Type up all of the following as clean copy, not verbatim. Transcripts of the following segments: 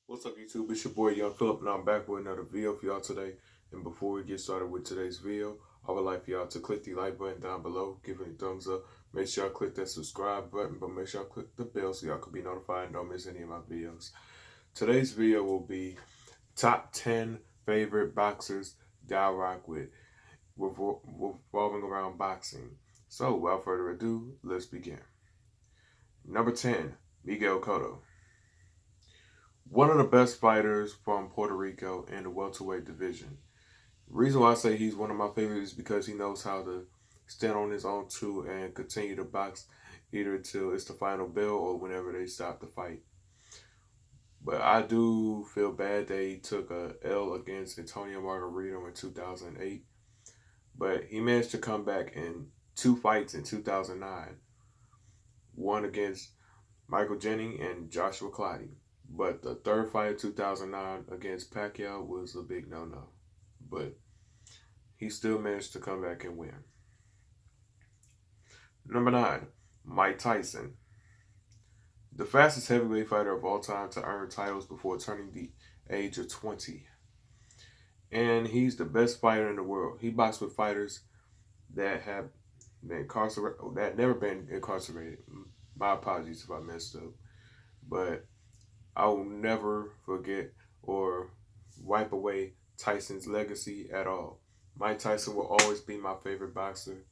What's up, YouTube? It's your boy Young Philip, and I'm back with another video for y'all today. And before we get started with today's video, I would like for y'all to click the like button down below, give it a thumbs up. Make sure y'all click that subscribe button, but make sure y'all click the bell so y'all can be notified and don't miss any of my videos. Today's video will be top 10 favorite boxers that I rock with, revolving around boxing. So, without further ado, let's begin. Number 10, Miguel Cotto. One of the best fighters from Puerto Rico in the welterweight division. The reason why I say he's one of my favorites is because he knows how to stand on his own too and continue to box either till it's the final bell or whenever they stop the fight. But I do feel bad that he took a L against Antonio Margarito in 2008. But he managed to come back in two fights in 2009. One against Michael Jennings and Joshua Clottey. But the third fight of 2009 against Pacquiao was a big no-no. But he still managed to come back and win. Number 9, Mike Tyson. The fastest heavyweight fighter of all time to earn titles before turning the age of 20. And he's the best fighter in the world. He boxed with fighters that have been incarcerated, that never been incarcerated. My apologies if I messed up. But I will never forget or wipe away Tyson's legacy at all. Mike Tyson will always be my favorite boxer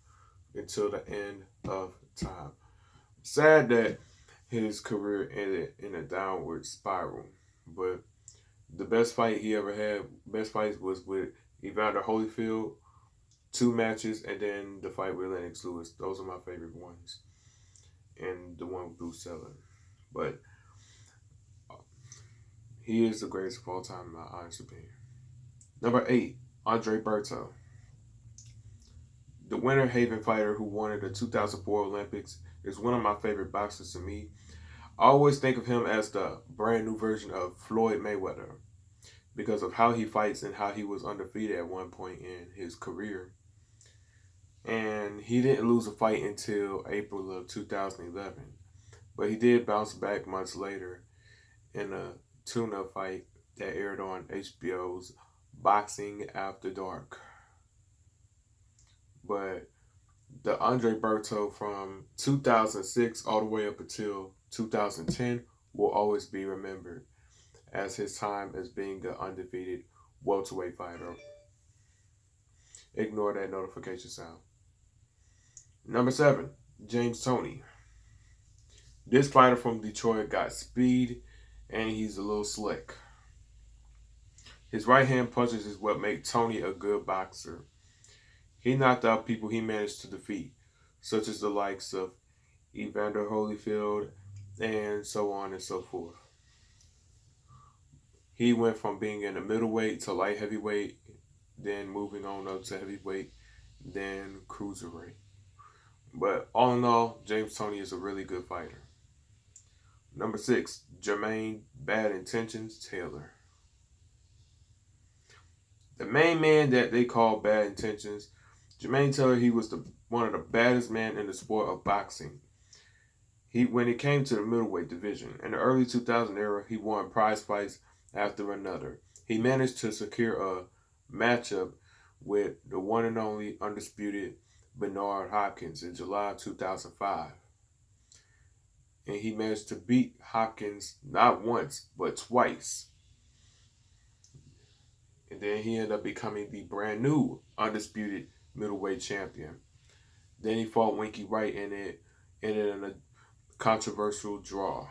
until the end of time. Sad that his career ended in a downward spiral, but the best fight he ever had, best fight was with Evander Holyfield, 2 matches, and then the fight with Lennox Lewis. Those are my favorite ones, and the one with Bruce Seller. But he is the greatest of all time, in my honest opinion. Number 8, Andre Berto. The Winter Haven fighter who won at the 2004 Olympics is one of my favorite boxers to me. I always think of him as the brand new version of Floyd Mayweather because of how he fights and how he was undefeated at one point in his career. And he didn't lose a fight until April of 2011. But he did bounce back months later in a tune-up fight that aired on HBO's Boxing After Dark. But the Andre Berto from 2006 all the way up until 2010 will always be remembered as his time as being the undefeated welterweight fighter. Ignore that notification sound. Number 7, James Toney. This fighter from Detroit got speed and he's a little slick. His right hand punches is what make Toney a good boxer. He knocked out people he managed to defeat, such as the likes of Evander Holyfield and so on and so forth. He went from being in the middleweight to light heavyweight, then moving on up to heavyweight, then cruiserweight. But all in all, James Toney is a really good fighter. Number 6, Jermaine Bad Intentions Taylor. The main man that they call Bad Intentions, Jermaine Taylor, he was one of the baddest men in the sport of boxing. When it came to the middleweight division, in the early 2000 era, he won prize fights after another. He managed to secure a matchup with the one and only undisputed Bernard Hopkins in July 2005. And he managed to beat Hopkins not once, but twice. And then he ended up becoming the brand new undisputed middleweight champion. Then he fought Winky Wright and it ended in a controversial draw.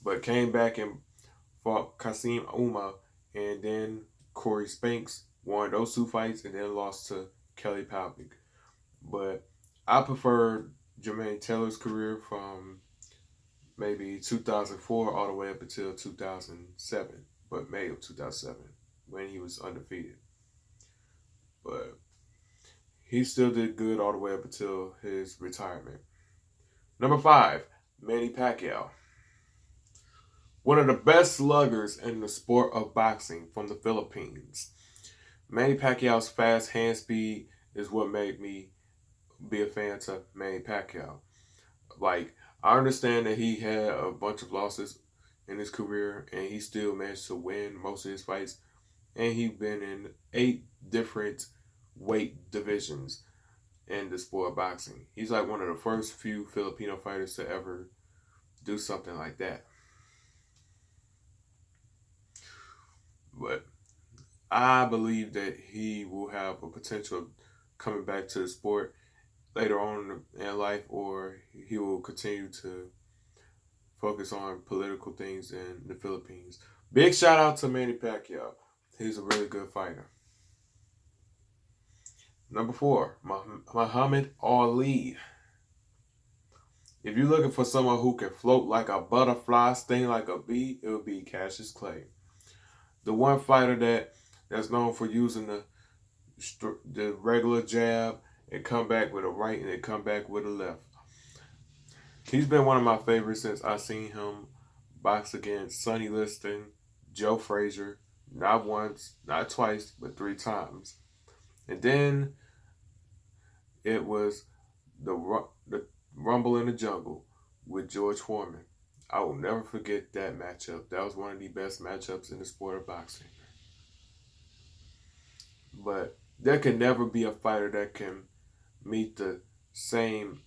But came back and fought Kasim Uma, and then Corey Spinks won those 2 fights and then lost to Kelly Palpic. But I prefer Jermaine Taylor's career from maybe 2004 all the way up until 2007, but May of 2007, when he was undefeated. But he still did good all the way up until his retirement. Number 5, Manny Pacquiao. One of the best sluggers in the sport of boxing from the Philippines. Manny Pacquiao's fast hand speed is what made me be a fan to Manny Pacquiao. Like, I understand that he had a bunch of losses in his career, and he still managed to win most of his fights. And he's been in 8 different weight divisions in the sport of boxing. He's like one of the first few Filipino fighters to ever do something like that. But I believe that he will have a potential coming back to the sport later on in life, or he will continue to focus on political things in the Philippines. Big shout out to Manny Pacquiao. He's a really good fighter. Number 4, Muhammad Ali. If you're looking for someone who can float like a butterfly, sting like a bee, it would be Cassius Clay. The one fighter that's known for using the regular jab and come back with a right and then come back with a left. He's been one of my favorites since I seen him box against Sonny Liston, Joe Frazier, not once, not twice, but 3 times. And then it was the Rumble in the Jungle with George Foreman. I will never forget that matchup. That was one of the best matchups in the sport of boxing. But there can never be a fighter that can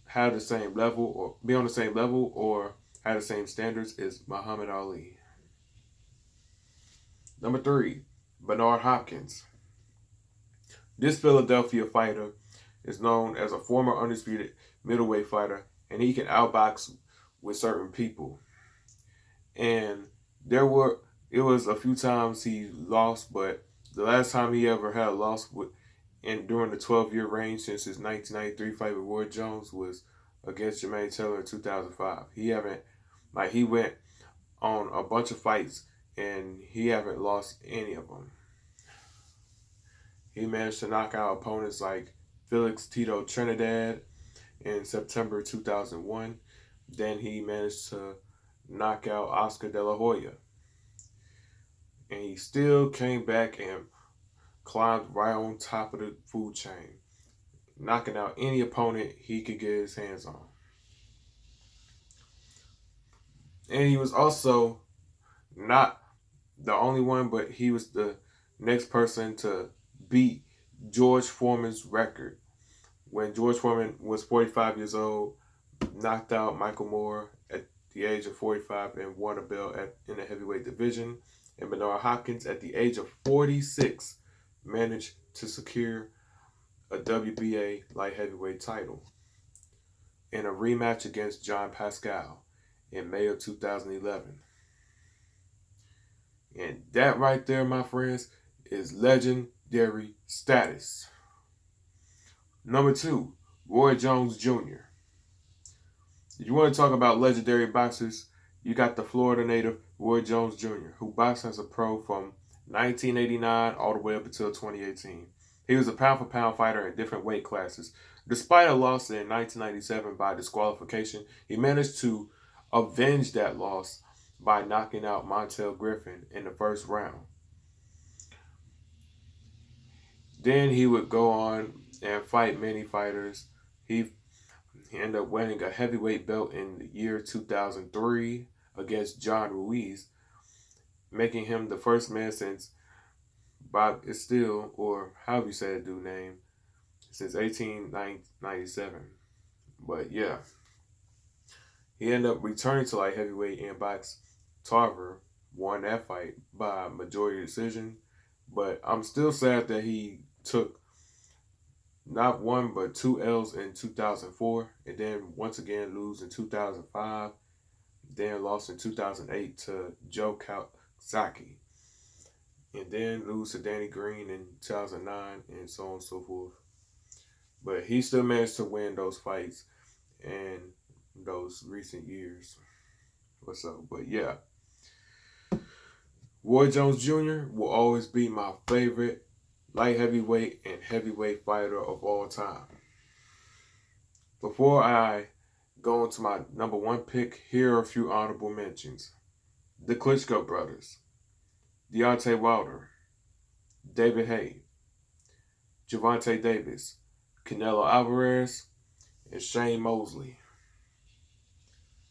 have the same level, or be on the same level, or have the same standards as Muhammad Ali. Number 3, Bernard Hopkins. This Philadelphia fighter is known as a former undisputed middleweight fighter, and he can outbox with certain people. And it was a few times he lost, but the last time he ever had a loss during the 12-year reign since his 1993 fight with Roy Jones was against Jermaine Taylor in 2005. He went on a bunch of fights and he haven't lost any of them. He managed to knock out opponents like Felix Tito Trinidad in September 2001. Then he managed to knock out Oscar De La Hoya. And he still came back and climbed right on top of the food chain, knocking out any opponent he could get his hands on. And he was also not the only one, but he was the next person to beat George Foreman's record. When George Foreman was 45 years old, knocked out Michael Moore at the age of 45 and won a belt in the heavyweight division. And Bernard Hopkins, at the age of 46, managed to secure a WBA light heavyweight title in a rematch against John Pascal in May of 2011. And that right there, my friends, is legendary status. Number 2, Roy Jones Jr. If you want to talk about legendary boxers, you got the Florida native Roy Jones Jr., who boxed as a pro from 1989 all the way up until 2018. He was a pound-for-pound fighter in different weight classes. Despite a loss in 1997 by disqualification, he managed to avenge that loss by knocking out Montel Griffin in the first round. Then he would go on and fight many fighters. He ended up winning a heavyweight belt in the year 2003 against John Ruiz, making him the first man since Bob Steele, or however you say that dude's name, since 1897. But yeah, he ended up returning to light heavyweight and boxed Tarver, won that fight by majority decision. But I'm still sad that he took not 1 but 2 L's in 2004, and then once again lose in 2005, then lost in 2008 to Joe Kawasaki, and then lose to Danny Green in 2009, and so on and so forth. But he still managed to win those fights in those recent years or so. But yeah, Roy Jones Jr. will always be my favorite light heavyweight and heavyweight fighter of all time. Before I go into my number 1 pick, here are a few honorable mentions. The Klitschko brothers, Deontay Wilder, David Haye, Gervonta Davis, Canelo Alvarez, and Shane Mosley.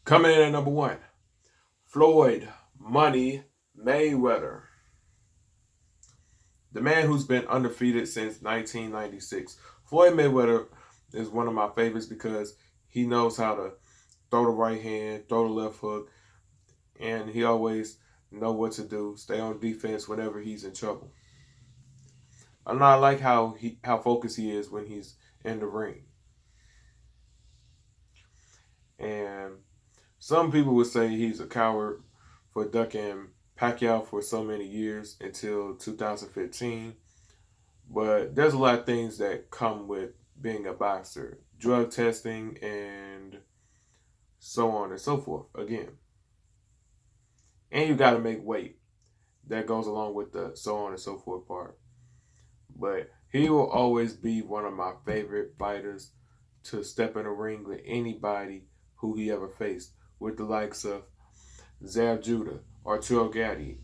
Coming in at number 1, Floyd Money Mayweather. The man who's been undefeated since 1996. Floyd Mayweather is one of my favorites because he knows how to throw the right hand, throw the left hook, and he always know what to do, stay on defense whenever he's in trouble. I like how focused he is when he's in the ring. And some people would say he's a coward for ducking Pacquiao for so many years until 2015. But there's a lot of things that come with being a boxer. Drug testing and so on and so forth again. And you got to make weight. That goes along with the so on and so forth part. But he will always be one of my favorite fighters to step in a ring with anybody who he ever faced, with the likes of Zab Judah, Arturo Gatti,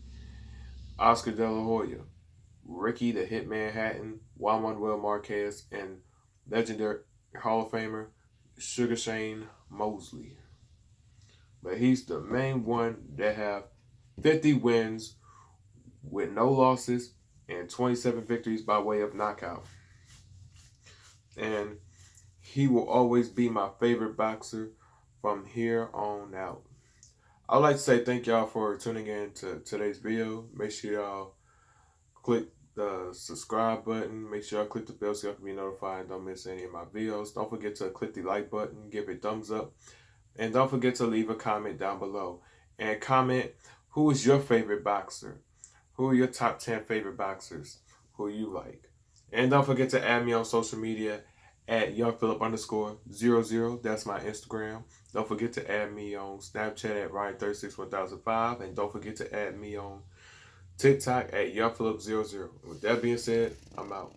Oscar De La Hoya, Ricky the Hitman Hatton, Juan Manuel Marquez, and legendary Hall of Famer Sugar Shane Mosley. But he's the main one that have 50 wins with no losses and 27 victories by way of knockout. And he will always be my favorite boxer from here on out. I'd like to say thank y'all for tuning in to today's video. Make sure y'all click the subscribe button. Make sure y'all click the bell so y'all can be notified and don't miss any of my videos. Don't forget to click the like button, give it a thumbs up, and don't forget to leave a comment down below. And comment who is your favorite boxer. Who are your top 10 favorite boxers who you like? And don't forget to add me on social media at YoungPhilip_00. That's my Instagram. Don't forget to add me on Snapchat at Ryan361005. And don't forget to add me on TikTok at YoungPhilip00. With that being said, I'm out.